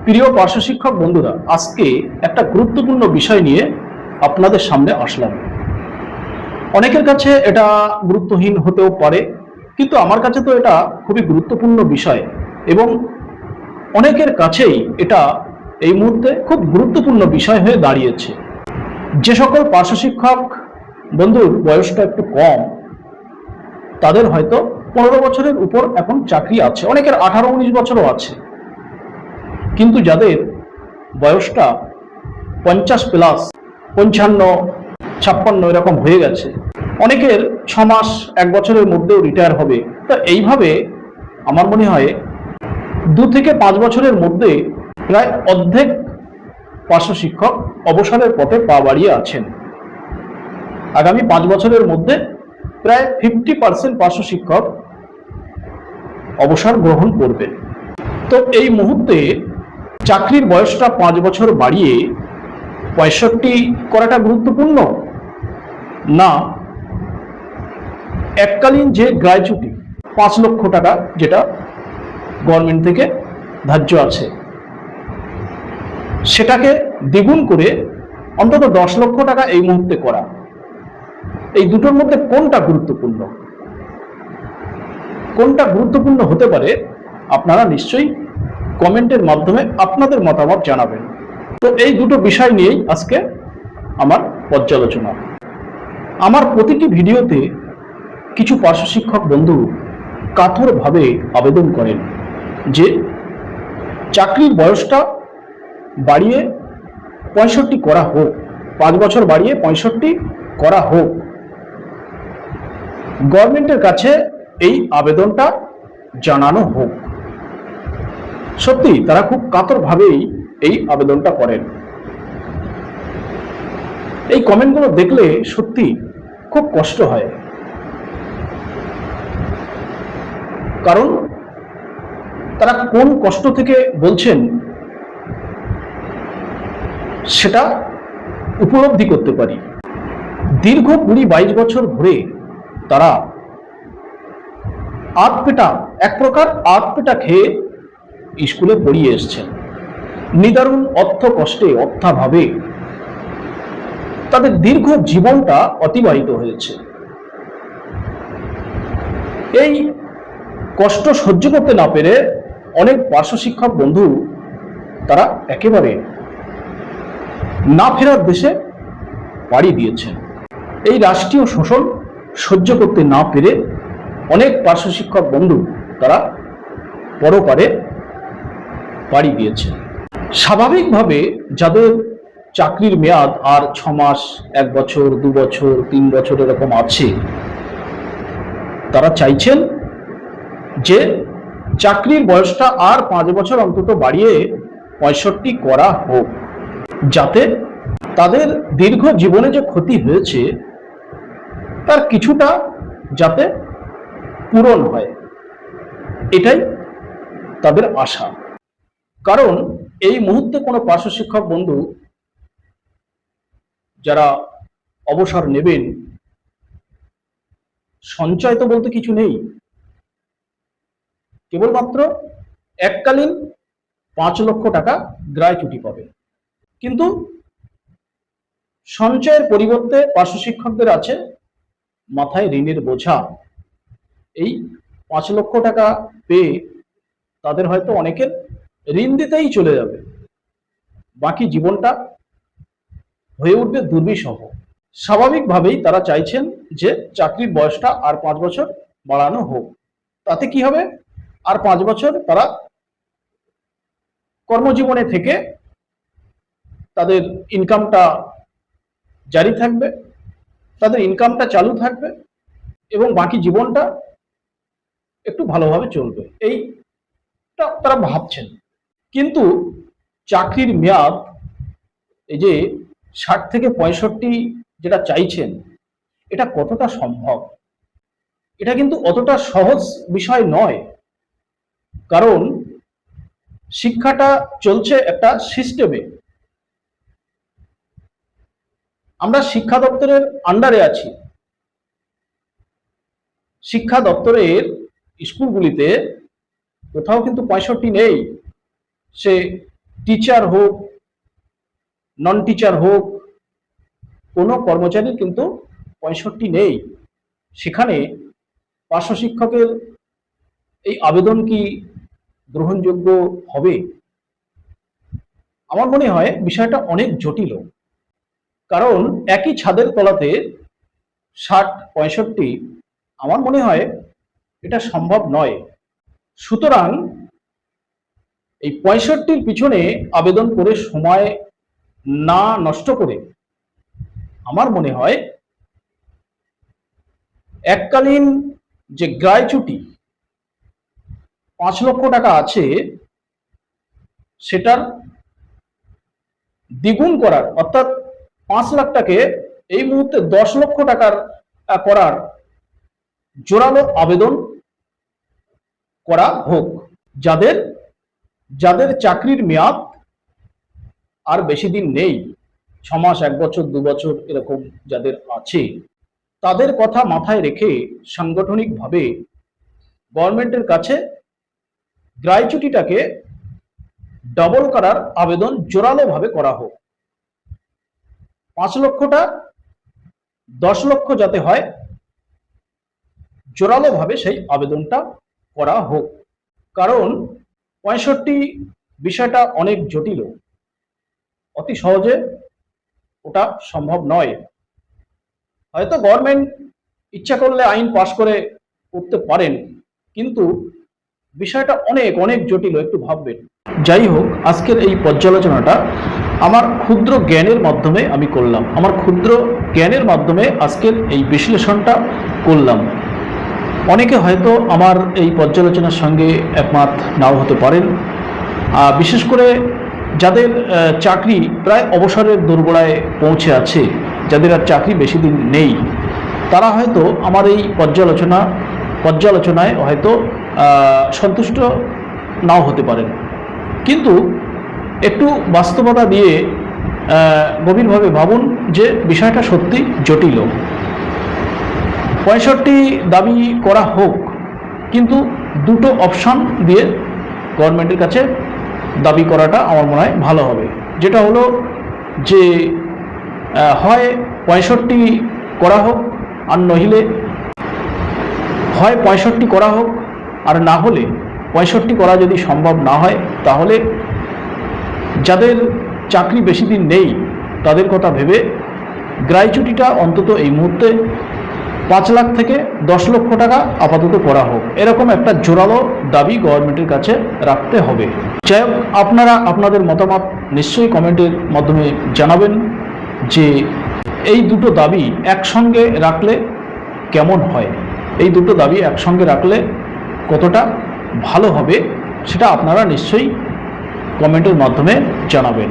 প্রিয় পার্শ্ব শিক্ষক বন্ধুরা, আজকে একটা গুরুত্বপূর্ণ বিষয় নিয়ে আপনাদের সামনে আসলাম। অনেকের কাছে এটা গুরুত্বহীন হতেও পারে, কিন্তু আমার কাছে তো এটা খুবই গুরুত্বপূর্ণ বিষয় এবং অনেকের কাছেই এটা এই মুহূর্তে খুব গুরুত্বপূর্ণ বিষয় হয়ে দাঁড়িয়েছে। যে সকল পার্শ্ব শিক্ষক বন্ধুর বয়সটা একটু কম, তাদের হয়তো 15 বছরের উপর এখন চাকরি আছে, অনেকের 18-19 বছরও আছে। কিন্তু যাদের বয়সটা 50+, 55-56 এরকম হয়ে গেছে, অনেকের 6 মাস 1 বছরের মধ্যেও রিটায়ার হবে। তো এইভাবে আমার মনে হয় 2 থেকে 5 বছরের মধ্যে প্রায় অর্ধেক পার্শ্ব শিক্ষক অবসরের পথে পা বাড়িয়ে আছেন। আগামী 5 বছরের মধ্যে প্রায় 50% পার্শ্ব শিক্ষক অবসর গ্রহণ করবেন। তো এই মুহূর্তে চাকরির বয়সটা 5 বছর বাড়িয়ে 65 করাটা গুরুত্বপূর্ণ, না এককালীন যে গ্র্যাচুইটি 5 লক্ষ টাকা যেটা গভর্নমেন্ট থেকে ধার্য আছে, সেটাকে দ্বিগুণ করে অন্তত 10 লক্ষ টাকা এই মুহূর্তে করা, এই দুটোর মধ্যে কোনটা গুরুত্বপূর্ণ? কোনটা গুরুত্বপূর্ণ হতে পারে আপনারা নিশ্চয়ই কমেন্টের মাধ্যমে আপনাদের মতামত জানাবেন। তো এই দুটো বিষয় নিয়েই আজকে আমার পর্যালোচনা। আমার প্রতিটি ভিডিওতে কিছু পার্শ্ব শিক্ষক বন্ধু কাতরভাবে আবেদন করেন যে চাকরির বয়সটা বাড়িয়ে 65 করা হোক, 5 বছর বাড়িয়ে 65 করা হোক। গভর্নমেন্টের কাছে এই আবেদনটা জানানো হোক। সত্যি তারা খুব কাতরভাবেই এই আবেদনটা করেন। এই কমেন্টগুলো দেখলে সত্যি খুব কষ্ট হয়, কারণ তারা কোন কষ্ট থেকে বলছেন সেটা উপলব্ধি করতে পারি। দীর্ঘ 20-22 বছর ধরে তারা আধপেটা, এক প্রকার আধপেটা খেয়ে স্কুলে পড়িয়ে এসছেন। নিদারুণ অর্থ কষ্টে, অর্থাভাবে তাদের দীর্ঘ জীবনটা অতিবাহিত হয়েছে। এই কষ্ট সহ্য করতে না পেরে অনেক পার্শ্ব শিক্ষক বন্ধু তারা একেবারে না ফেরার দেশে পাড়ি দিয়েছেন। এই রাষ্ট্রীয় শোষণ সহ্য করতে না পেরে অনেক পার্শ্ব শিক্ষক বন্ধু তারা পরপারে পাড়ি দিয়েছে। স্বাভাবিকভাবে যাদের চাকরির মেয়াদ আর 6 মাস, 1 বছর, 2 বছর, 3 বছর এরকম আছে, তারা চাইছেন যে চাকরির বয়সটা আর 5 বছর অন্তত বাড়িয়ে 65 করা হোক, যাতে তাদের দীর্ঘ জীবনে যে ক্ষতি হয়েছে তার কিছুটা যাতে পূরণ হয়, এটাই তাদের আশা। কারণ এই মুহূর্তে কোনো পার্শ্ব শিক্ষক বন্ধু যারা অবসর নেবেন, সঞ্চয় তো বলতে কিছু নেই, কেবলমাত্র এককালীন 5 লক্ষ টাকা গ্র্যাচুইটি পাবে। কিন্তু সঞ্চয়ের পরিবর্তে পার্শ্ব শিক্ষকদের আছে মাথায় ঋণের বোঝা। এই 5 লক্ষ টাকা পেয়ে তাদের হয়তো অনেকের ঋণ দিতেই চলে যাবে, বাকি জীবনটা হয়ে উঠবে দুর্বিষহ। স্বাভাবিকভাবেই তারা চাইছেন যে চাকরির বয়সটা আর 5 বছর বাড়ানো হোক। তাতে কি হবে, আর 5 বছর তারা কর্মজীবনে থেকে তাদের ইনকামটা জারি থাকবে, তাদের ইনকামটা চালু থাকবে এবং বাকি জীবনটা একটু ভালোভাবে চলবে, এইটা তারা ভাবছেন। কিন্তু চাকরির মেয়াদ এই যে 60 থেকে 65 যেটা চাইছেন, এটা কতটা সম্ভব? এটা কিন্তু অতটা সহজ বিষয় নয়, কারণ শিক্ষাটা চলছে একটা সিস্টেমে। আমরা শিক্ষা দপ্তরের আন্ডারে আছি। শিক্ষা দপ্তরের স্কুলগুলিতে কোথাও কিন্তু 65 নেই। সে টিচার হোক, নন টিচার হোক, কোনো কর্মচারী কিন্তু 65 নেই। সেখানে পার্শ্ব শিক্ষকের এই আবেদন কি গ্রহণযোগ্য হবে? আমার মনে হয় বিষয়টা অনেক জটিল, কারণ একই ছাদের তলাতে 60-65, আমার মনে হয় এটা সম্ভব নয়। সুতরাং এই 65-র পিছনে আবেদন করে সময় না নষ্ট করে আমার মনে হয় এককালীন যে গ্রাইচুটি 5 লক্ষ টাকা আছে সেটার দ্বিগুণ করার, অর্থাৎ 5 লাখটাকে এই মুহূর্তে 10 লক্ষ টাকার করার জোরালো আবেদন করা হোক। যাদের যাদের চাকরির মেয়াদ আর বেশি দিন নেই, 6 মাস, 1 বছর, 2 বছর এরকম যাদের আছে, তাদের কথা মাথায় রেখে সাংগঠনিকভাবে গভর্নমেন্টের কাছে গ্র্যাচুইটিটাকে ডবল করার আবেদন জোরালোভাবে করা হোক। 5 লক্ষটা 10 লক্ষ যাতে হয়, জোরালোভাবে সেই আবেদনটা করা হোক। কারণ 65 বিষয়টা অনেক জটিল, অতি সহজে ওটা সম্ভব নয়। হয়তো গভর্নমেন্ট ইচ্ছা করলে আইন পাশ করে করতে পারেন, কিন্তু বিষয়টা অনেক অনেক জটিল, একটু ভাববেন। যাই হোক, আজকের এই পর্যালোচনাটা আমার ক্ষুদ্র জ্ঞানের মাধ্যমে আমি করলাম, আমার ক্ষুদ্র জ্ঞানের মাধ্যমে আজকের এই বিশ্লেষণটা করলাম। অনেকে হয়তো আমার এই পর্যালোচনার সঙ্গে একমত নাও হতে পারেন, বিশেষ করে যাদের চাকরি প্রায় অবসরের দোরগোড়ায় পৌঁছে আছে, যাদের আর চাকরি বেশি দিন নেই, তারা হয়তো আমার এই পর্যালোচনায় হয়তো সন্তুষ্ট নাও হতে পারেন। কিন্তু একটু বাস্তবতা দিয়ে গভীরভাবে ভাবুন যে বিষয়টা সত্যি জটিল। 65 দাবি করা হোক, কিন্তু দুটো অপশন দিয়ে গভর্নমেন্টের কাছে দাবি করাটা আমার মনে হয় ভালো হবে। যেটা হলো যে হয় 65 করা হোক, আর নহিলে হয় 65 করা হোক, আর না হলে 65 করা যদি সম্ভব না হয়, তাহলে যাদের চাকরি বেশি দিন নেই তাদের কথা ভেবে গ্র্যাচুইটিটা অন্তত এই মুহূর্তে 5 লাখ থেকে 10 লক্ষ টাকা আপাতত করা হোক, এরকম একটা জোরালো দাবি গভর্নমেন্টের কাছে রাখতে হবে। যাই হোক, আপনারা আপনাদের মতামত নিশ্চয়ই কমেন্টের মাধ্যমে জানাবেন যে এই দুটো দাবি একসঙ্গে রাখলে কেমন হয়, এই দুটো দাবি একসঙ্গে রাখলে কতটা ভালো হবে, সেটা আপনারা নিশ্চয়ই কমেন্টের মাধ্যমে জানাবেন।